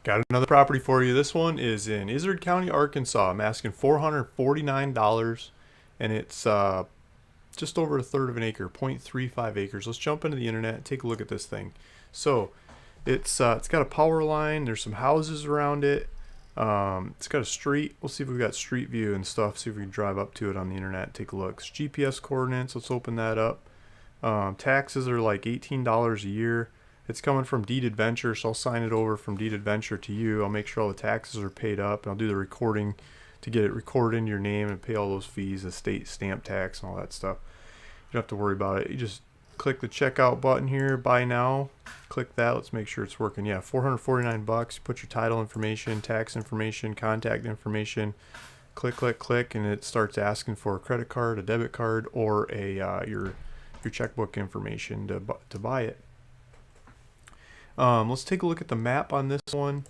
Got another property for you. This one is in Izard County, Arkansas. I'm asking $449, and it's just over a third of an acre, 0.35 acres. Let's jump into the internet and take a look at this thing. So it's got a power line. There's some houses around it. It's got a street. We'll see if we've got street view and stuff. See if we can drive up to it on the internet and take a look. It's GPS coordinates. Let's open that up. Taxes are like $18 a year. It's coming from Deed Adventure, so I'll sign it over from Deed Adventure to you. I'll make sure all the taxes are paid up, and I'll do the recording to get it recorded in your name and pay all those fees, the state stamp tax and all that stuff. You don't have to worry about it. You just click the checkout button here, buy now. Click that. Let's make sure it's working. Yeah, 449 bucks. Put your title information, tax information, contact information. Click, click, click, and it starts asking for a credit card, a debit card, or a your checkbook information to buy it. Let's take a look at the map on this one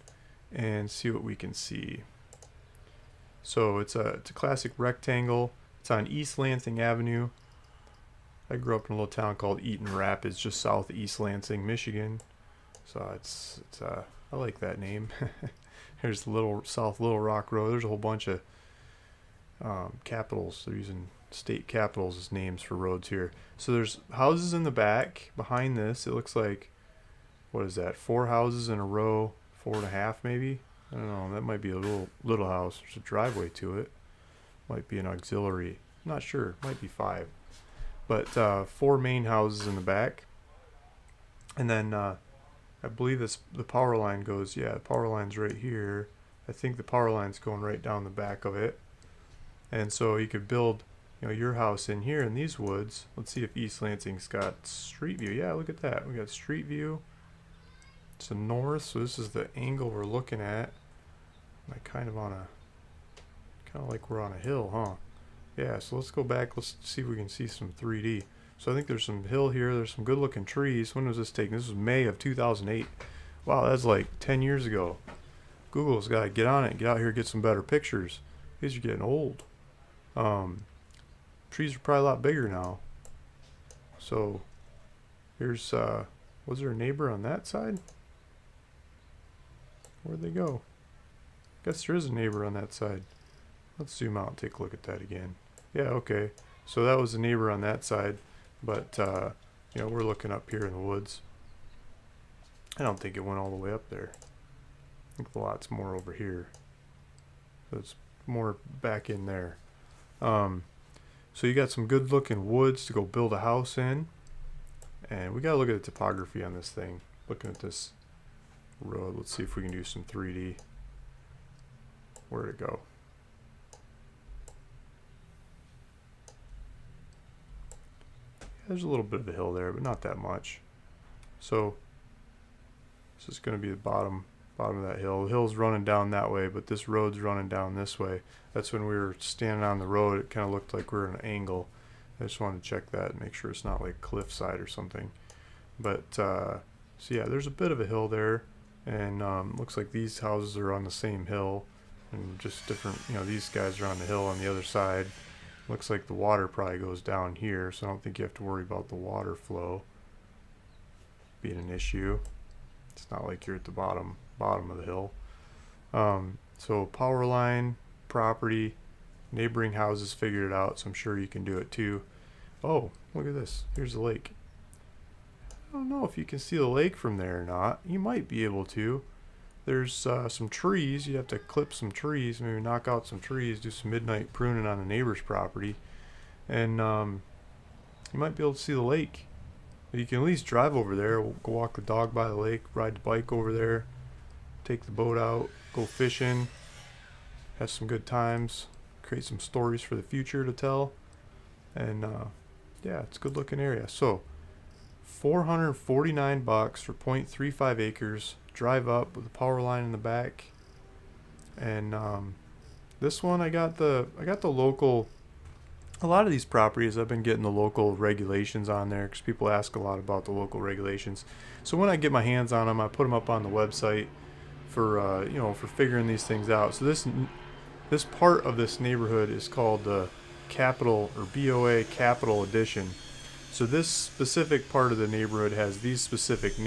and see what we can see. So it's a classic rectangle. It's on East Lansing Avenue. I grew up in a little town called Eaton Rapids, just south of East Lansing, Michigan. So I like that name. Here's the South Little Rock Road. There's a whole bunch of capitals. They're using state capitals as names for roads here. So there's houses in the back behind this. It looks like, what is that? 4 houses in a row, 4.5 maybe. I don't know. That might be a little house. There's a driveway to it. Might be an auxiliary. Not sure. Might be 5. But 4 main houses in the back, and then I believe the power line goes. Yeah, the power line's right here. I think the power line's going right down the back of it, and so you could build, your house in here in these woods. Let's see if East Lansing's got street view. Yeah, look at that. We got street view. It's the north, so this is the angle we're looking at. Like kind of like we're on a hill, huh? Yeah, so let's go back. Let's see if we can see some 3D. So I think there's some hill here. There's some good looking trees. When was this taken? This was May of 2008. Wow, that's like 10 years ago. Google's got to get on it and get out here and get some better pictures. These are getting old. Trees are probably a lot bigger now. So here's, was there a neighbor on that side? Where'd they go? Guess there is a neighbor on that side. Let's zoom out and take a look at that again. Yeah, okay. So that was the neighbor on that side, but we're looking up here in the woods. I don't think it went all the way up there. I think the lot's more over here. So it's more back in there. So you got some good looking woods to go build a house in. And we gotta look at the topography on this thing. Looking at this road, let's see if we can do some 3D. Where'd it go? There's a little bit of a hill there, but not that much. So this is going to be the bottom of that hill. The hill's running down that way, but this road's running down this way. That's when we were standing on the road. It kind of looked like we were in an angle. I just wanted to check that and make sure it's not like cliffside or something. But so yeah, there's a bit of a hill there, and looks like these houses are on the same hill, and just different. These guys are on the hill on the other side. Looks like the water probably goes down here, so I don't think you have to worry about the water flow being an issue. It's not like you're at the bottom of the hill. So power line, property, neighboring houses figured it out, so I'm sure you can do it too. Oh, look at this. Here's the lake. I don't know if you can see the lake from there or not. You might be able to. There's some trees. You have to clip some trees, maybe knock out some trees, do some midnight pruning on the neighbor's property, and you might be able to see the lake. You can at least drive over there, go walk the dog by the lake, ride the bike over there, take the boat out, go fishing, have some good times, create some stories for the future to tell, and yeah, it's a good looking area. So 449 bucks for 0.35 acres. Drive up with the power line in the back, and this one I got the local. A lot of these properties I've been getting the local regulations on there because people ask a lot about the local regulations. So when I get my hands on them, I put them up on the website for for figuring these things out. So this part of this neighborhood is called the Capital or BOA Capital Edition. So this specific part of the neighborhood has these specific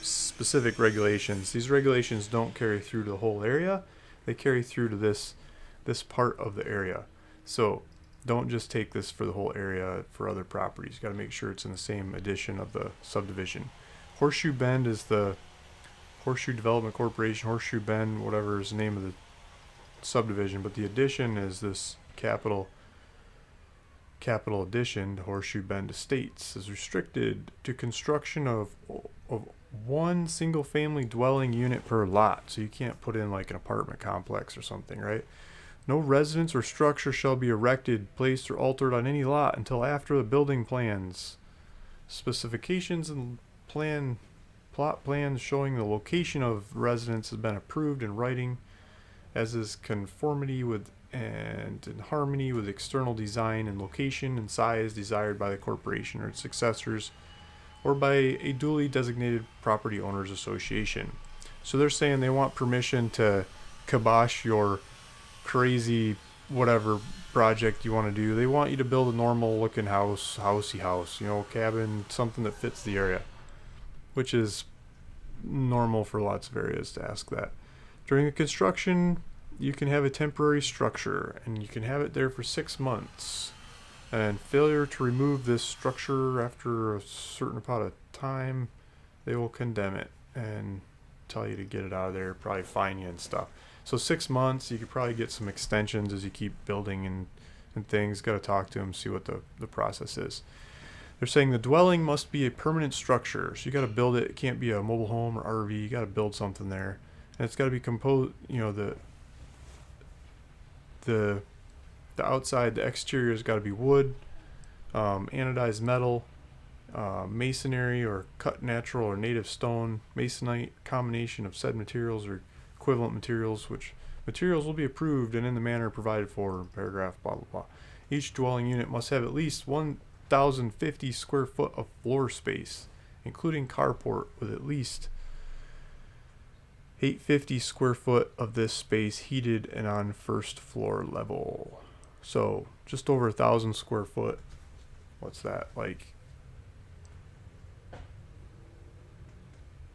specific regulations. These regulations don't carry through to the whole area. They carry through to this part of the area. So don't just take this for the whole area for other properties. You got to make sure it's in the same edition of the subdivision. Horseshoe Bend is the Horseshoe Development Corporation, Horseshoe Bend, whatever is the name of the subdivision, but the addition is this capital addition to Horseshoe Bend Estates is restricted to construction of one single family dwelling unit per lot. So you can't put in like an apartment complex or something, right? No residence or structure shall be erected, placed, or altered on any lot until after the building plans, specifications, and plot plans showing the location of residence has been approved in writing, as is conformity with and in harmony with external design and location and size desired by the corporation or its successors, or by a duly designated property owners association. So they're saying they want permission to kibosh your crazy whatever project you want to do. They want you to build a normal looking housey house, cabin, something that fits the area, which is normal for lots of areas to ask that. During the construction, you can have a temporary structure, and you can have it there for 6 months. And failure to remove this structure after a certain amount of time, they will condemn it and tell you to get it out of there, probably fine you and stuff. So 6 months, you could probably get some extensions as you keep building and things. Got to talk to them, see what the process is. They're saying the dwelling must be a permanent structure, so you got to build it. It can't be a mobile home or RV. You got to build something there, and it's got to be composed. The outside, the exterior has got to be wood, anodized metal, masonry or cut natural or native stone, masonite, combination of said materials or equivalent materials, which materials will be approved and in the manner provided for in paragraph blah blah blah. Each dwelling unit must have at least 1,050 square foot of floor space, including carport, with at least 850 square foot of this space heated and on first floor level. So just over 1,000 square foot. What's that, like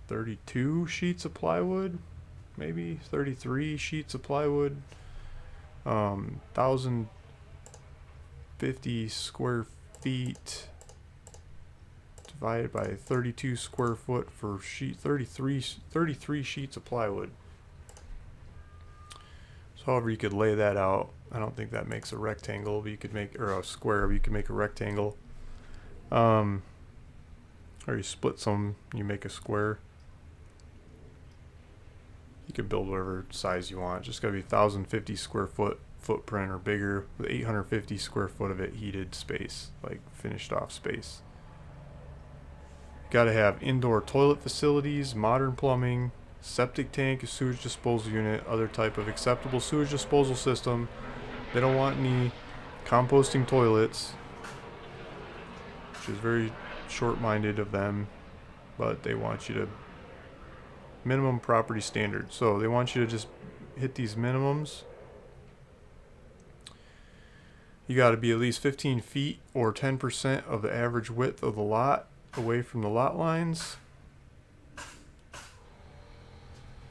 32 sheets of plywood? Maybe 33 sheets of plywood. 1,050 square feet divided by 32 square foot for 33 sheets of plywood. So however you could lay that out. I don't think that makes a rectangle, but you could make, or a square, but you could make a rectangle. Or you split some, you make a square. You can build whatever size you want. Just gotta be 1,050 square foot footprint or bigger, with 850 square foot of it heated space, like finished off space. Got to have indoor toilet facilities, modern plumbing, septic tank, a sewage disposal unit, other type of acceptable sewage disposal system. They don't want any composting toilets, which is very short-minded of them, but they want you to minimum property standards. So they want you to just hit these minimums. You got to be at least 15 feet or 10% of the average width of the lot away from the lot lines.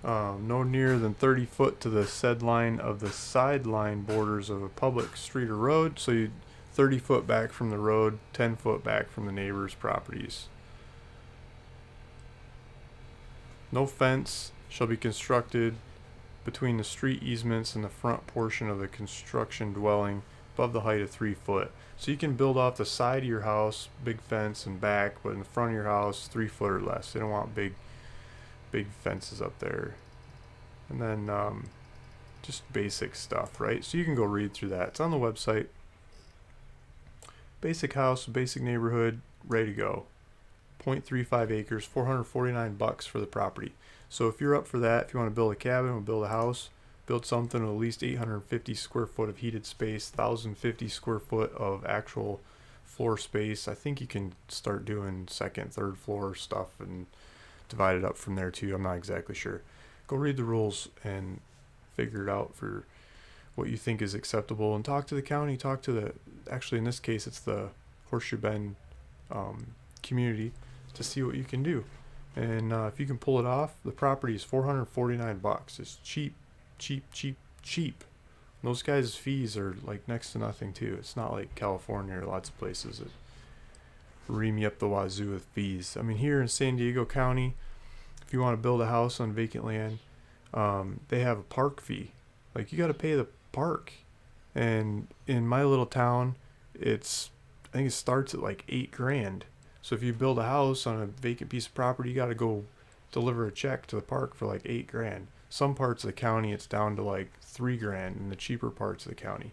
No nearer than 30 foot to the said line of the sideline borders of a public street or road. So you 30 foot back from the road, 10 foot back from the neighbor's properties. No fence shall be constructed between the street easements and the front portion of the construction dwelling above the height of 3 foot. So you can build off the side of your house, big fence and back, but in the front of your house, 3 foot or less. They don't want big fences up there. And then just basic stuff, right? So you can go read through that. It's on the website. Basic house, basic neighborhood, ready to go. 0.35 acres, $449 for the property. So if you're up for that, if you want to build a cabin or build a house, build something with at least 850 square foot of heated space, 1,050 square foot of actual floor space. I think you can start doing second, third floor stuff and divide it up from there too. I'm not exactly sure. Go read the rules and figure it out for what you think is acceptable, and talk to the county, talk to the, actually in this case it's the Horseshoe Bend community, to see what you can do. And if you can pull it off, the property is $449. It's cheap, cheap, cheap, cheap. Those guys' fees are like next to nothing too. It's not like California or lots of places that ream you up the wazoo with fees. I mean, here in San Diego County, if you want to build a house on vacant land, they have a park fee. Like, you got to pay the park. And in my little town, I think it starts at like $8,000. So if you build a house on a vacant piece of property, you got to go deliver a check to the park for like $8,000. Some parts of the county, it's down to like $3,000 in the cheaper parts of the county.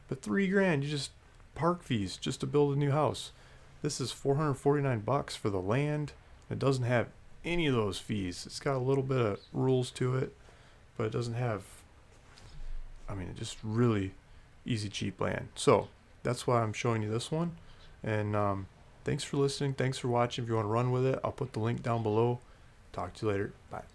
But $3,000, you just park fees just to build a new house. This is $449 for the land. It doesn't have any of those fees. It's got a little bit of rules to it, but it doesn't have, I mean, it just really easy, cheap land. So that's why I'm showing you this one. And thanks for listening. Thanks for watching. If you want to run with it, I'll put the link down below. Talk to you later. Bye.